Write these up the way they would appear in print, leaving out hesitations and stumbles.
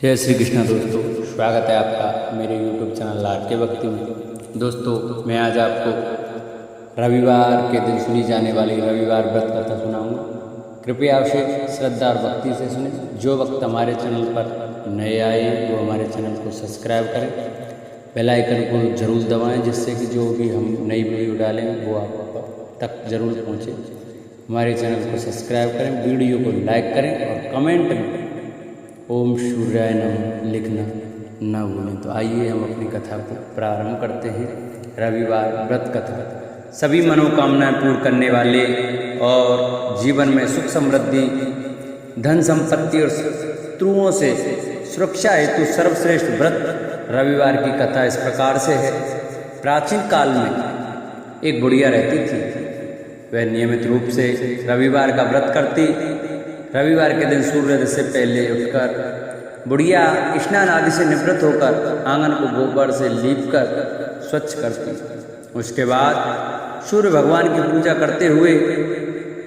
जय श्री कृष्णा दोस्तों, स्वागत है आपका मेरे YouTube चैनल लाड के भक्ति में। दोस्तों, मैं आज आपको रविवार के दिन सुनी जाने वाली रविवार व्रत कथा सुनाऊंगा। कृपया उसे श्रद्धा और भक्ति से सुने। जो वक्त हमारे चैनल पर नए आए वो हमारे चैनल को सब्सक्राइब करें, बेल आइकन को जरूर दबाएं, जिससे कि जो भी हम नई वीडियो डालें वो आप तक जरूर पहुँचे। हमारे चैनल को सब्सक्राइब करें, वीडियो को लाइक करें और कमेंट में ओम सूर्याय नमः लिखना न भूलें। तो आइए हम अपनी कथा को प्रारंभ करते हैं। रविवार व्रत कथा सभी मनोकामनाएं पूर्ण करने वाले और जीवन में सुख समृद्धि, धन संपत्ति और शत्रुओं से सुरक्षा हेतु सर्वश्रेष्ठ व्रत रविवार की कथा इस प्रकार से है। प्राचीन काल में एक बुढ़िया रहती थी। वह नियमित रूप से रविवार का व्रत करती। रविवार के दिन सूर्योदय से पहले उठकर बुढ़िया स्नान आदि से निवृत्त होकर आंगन को गोबर से लीपकर स्वच्छ करती। उसके बाद सूर्य भगवान की पूजा करते हुए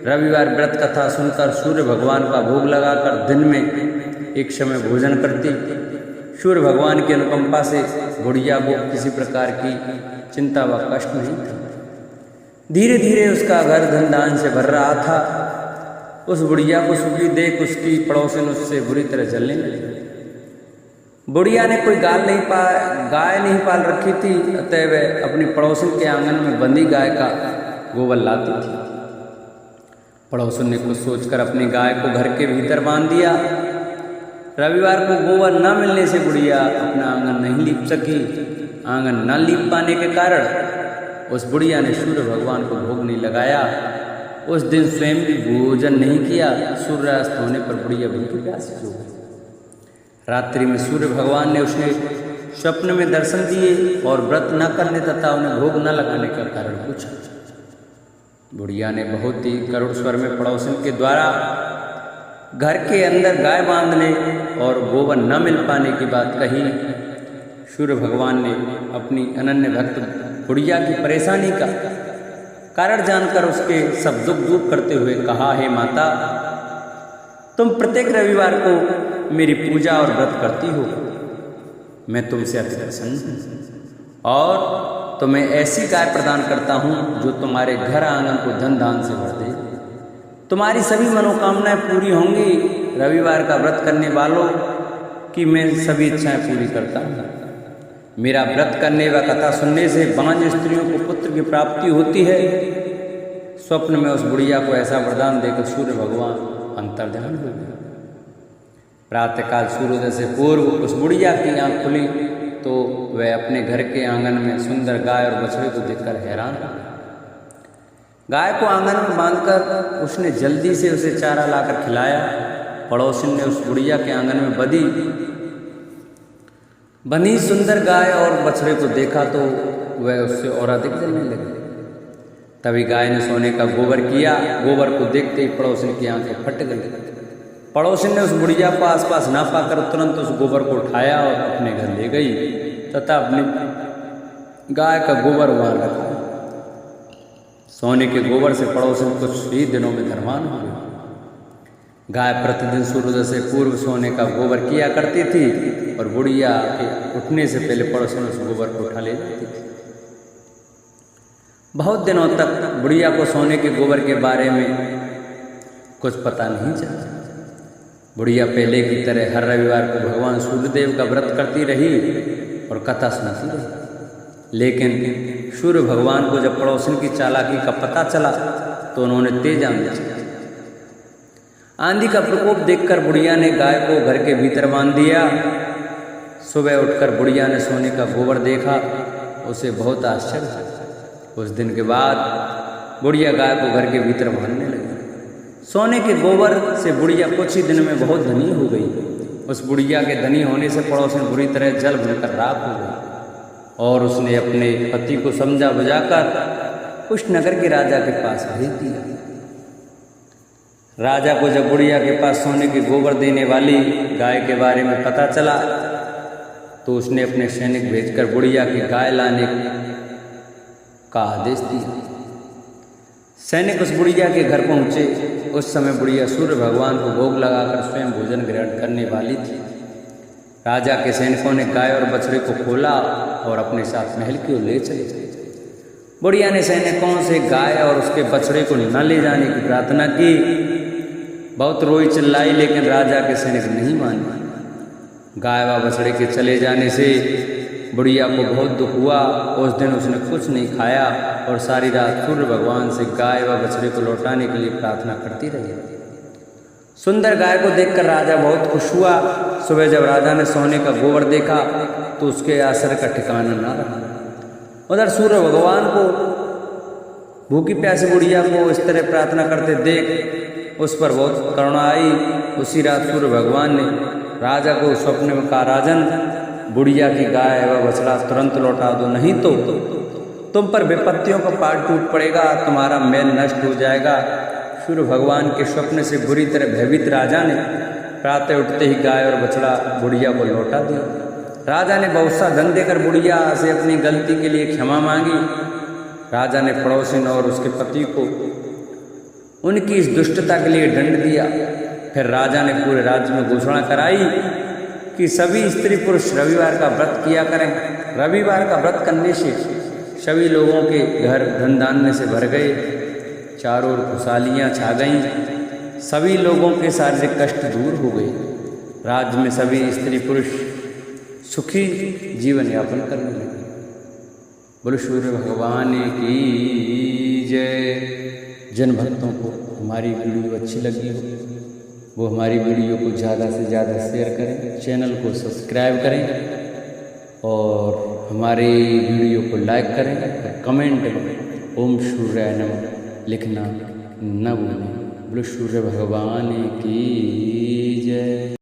रविवार व्रत कथा सुनकर सूर्य भगवान का भोग लगाकर दिन में एक समय भोजन करती। सूर्य भगवान की अनुकंपा से बुढ़िया को किसी प्रकार की चिंता व कष्ट नहीं था। धीरे धीरे उसका घर धन दान से भर रहा था। उस बुढ़िया को सुखी देख उसकी पड़ोसन उससे बुरी तरह जलने लगी। बुढ़िया ने कोई गाय नहीं पाल रखी थी, अतः वह अपनी पड़ोसन के आंगन में बंधी गाय का गोबर लाती थी। पड़ोसन ने कुछ सोचकर अपनी गाय को घर के भीतर बांध दिया। रविवार को गोबर न मिलने से बुढ़िया अपना आंगन नहीं लीप सकी। आंगन न लीप पाने के कारण उस बुढ़िया ने सूर्य भगवान को भोग नहीं लगाया। उस दिन स्वयं भी भोजन नहीं किया। सूर्यास्त होने पर बुढ़िया भूखी प्यासी सो गई। रात्रि में सूर्य भगवान ने उसे स्वप्न में दर्शन दिए और व्रत न करने तथा उन्हें भोग न लगाने का कारण पूछा। बुढ़िया ने बहुत ही करुण स्वर में पड़ोसन के द्वारा घर के अंदर गाय बांधने और गोबर न मिल पाने की बात कही। सूर्य भगवान ने अपनी अनन्य भक्त बुढ़िया की परेशानी का कारण जानकर उसके सब दुख दूर करते हुए कहा, हे माता, तुम प्रत्येक रविवार को मेरी पूजा और व्रत करती हो। मैं तुमसे अति प्रसन्न हूँ और तुम्हें ऐसी गाय प्रदान करता हूँ जो तुम्हारे घर आंगन को धन दान से भर दे। तुम्हारी सभी मनोकामनाएं पूरी होंगी। रविवार का व्रत करने वालों की मैं सभी इच्छाएं पूरी करता हूँ। मेरा व्रत करने व कथा सुनने से बांझ स्त्रियों को पुत्र की प्राप्ति होती है। स्वप्न में उस बुढ़िया को ऐसा वरदान देकर सूर्य भगवान अंतर्ध्यान हो गए। प्रातःकाल सूर्योदय से पूर्व उस बुढ़िया की आंख खुली तो वह अपने घर के आंगन में सुंदर गाय और बछड़े को देखकर हैरान हो। गाय को आंगन में बांधकर उसने जल्दी से उसे चारा लाकर खिलाया। पड़ोसिन ने उस बुढ़िया के आंगन में बनी सुंदर गाय और बछड़े को देखा तो वह उससे और अधिक जलने लगी। तभी गाय ने सोने का गोबर किया। गोबर को देखते ही पड़ोसिन की आंखें फट गई। पड़ोसिन ने उस बुढ़िया को आसपास ना पाकर तुरंत उस गोबर को उठाया और अपने घर ले गई तथा अपनी गाय का गोबर वहां रखा। सोने के गोबर से पड़ोसिन कुछ ही दिनों में धनवान हो गई। गाय प्रतिदिन सूर्योदय से पूर्व सोने का गोबर किया करती थी और बुढ़िया के उठने से पहले पड़ोसन उस गोबर को उठा ले जाती थी। बहुत दिनों तक बुढ़िया को सोने के गोबर के बारे में कुछ पता नहीं चला। बुढ़िया पहले की तरह हर रविवार को भगवान सूर्यदेव का व्रत करती रही और कथा सुनती रही। लेकिन सूर्य भगवान को जब पड़ोसन की चालाकी का पता चला तो उन्होंने तेज आंधी चलाई। आंधी का प्रकोप देखकर बुढ़िया ने गाय को घर के भीतर बांध दिया। सुबह उठकर बुढ़िया ने सोने का गोबर देखा। उसे बहुत आश्चर्य हुआ। उस दिन के बाद बुढ़िया गाय को घर के भीतर बांधने लगी। सोने के गोबर से बुढ़िया कुछ ही दिन में बहुत धनी हो गई। उस बुढ़िया के धनी होने से पड़ोसन बुरी तरह जल भूनकर राख हो गई और उसने अपने पति को समझा बुझाकर उस नगर के राजा के पास भेज दिया। राजा को जब बुढ़िया के पास सोने के गोबर देने वाली गाय के बारे में पता चला तो उसने अपने सैनिक भेजकर बुढ़िया की गाय लाने का आदेश दिया। सैनिक उस बुढ़िया के घर पहुंचे। उस समय बुढ़िया सूर्य भगवान को भोग लगाकर स्वयं भोजन ग्रहण करने वाली थी। राजा के सैनिकों ने गाय और बछड़े को खोला और अपने साथ महल की ओर ले चले। बुढ़िया ने सैनिकों से गाय और उसके बछड़े को न ले जाने की प्रार्थना की। बहुत रोई चिल्लाई, लेकिन राजा के सैनिक नहीं माने। गाय व बछड़े के चले जाने से बुढ़िया को बहुत दुख हुआ। उस दिन उसने कुछ नहीं खाया और सारी रात सूर्य भगवान से गाय व बछड़े को लौटाने के लिए प्रार्थना करती रही। सुंदर गाय को देखकर राजा बहुत खुश हुआ। सुबह जब राजा ने सोने का गोबर देखा तो उसके आश्चर्य का ठिकाना न रहा। उधर सूर्य भगवान को भूखी प्यासी बुढ़िया को इस तरह प्रार्थना करते देख उस पर बहुत करुणा आई। उसी रात सूर्य भगवान ने राजा को स्वप्न में कहा, राजन, बुढ़िया की गाय व बछड़ा तुरंत लौटा दो, नहीं तो तुम पर विपत्तियों का पहाड़ टूट पड़ेगा, तुम्हारा महल नष्ट हो जाएगा। सूर्य भगवान के स्वप्न से बुरी तरह भयभीत राजा ने प्रातः उठते ही गाय और बछड़ा बुढ़िया को लौटा दिया। राजा ने बहुत सा धन देकर बुढ़िया से अपनी गलती के लिए क्षमा मांगी। राजा ने पड़ोसिन और उसके पति को उनकी इस दुष्टता के लिए दंड दिया। फिर राजा ने पूरे राज्य में घोषणा कराई कि सभी स्त्री पुरुष रविवार का व्रत किया करें। रविवार का व्रत करने से सभी लोगों के घर धन धान्य से भर गए, चारों ओर खुशहालियाँ छा गईं, सभी लोगों के शारीरिक कष्ट दूर हो गए। राज्य में सभी स्त्री पुरुष सुखी जीवन यापन करने लगे। बोलो सूर्य भगवान की जय। जिन भक्तों को हमारी वीडियो अच्छी लगी हो वो हमारी वीडियो को ज़्यादा से ज़्यादा शेयर करें, चैनल को सब्सक्राइब करें और हमारे वीडियो को लाइक करें और कमेंट में ओम सूर्याय नमः लिखना न भूलें। बोलो सूर्य भगवान की जय।